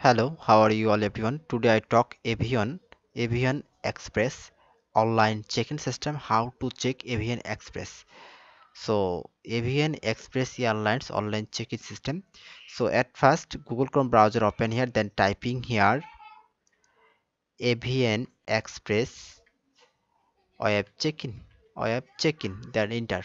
Hello, how are you all everyone? Today I talk Avion Express online check-in system, how to check Avion Express. So Avion Express Airlines online check-in system. So at first Google Chrome browser open here, then typing here Avion Express web check-in, then enter.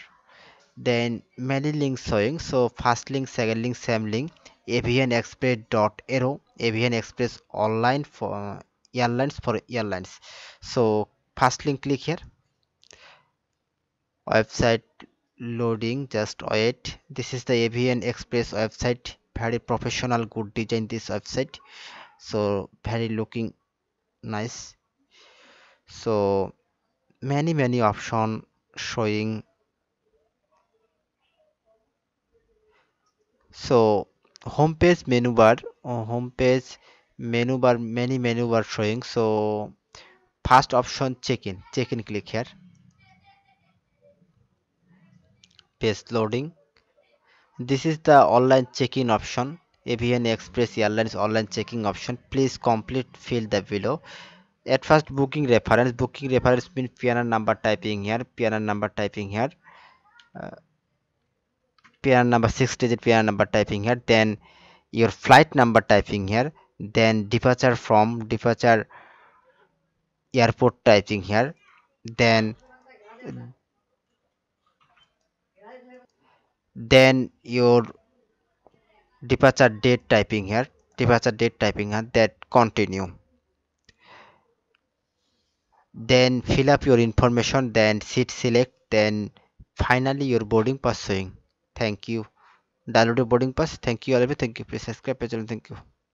Then many links showing. So first link, second link, same link. Avian Express dot arrow. Avian Express online for airlines. So first link, click here. Website loading. Just wait. This is the Avian Express website. Very professional, good design. This website. So very looking nice. So many option showing. So homepage menu bar, many menu bar showing. So first option check in click here. Page loading. This is the online check-in option. Avian Express Airlines online checking option. Please complete fill the below. At first booking reference means PNR number typing here, PNR number typing here, uh, PNR number 6 digit PNR number typing here, then your flight number typing here, then departure airport typing here, then your departure date typing here, that continue, then fill up your information, then seat select, then finally your boarding pass showing. Thank you. Download your boarding pass. Thank you all of you. Thank you. Please subscribe my channel. Thank you.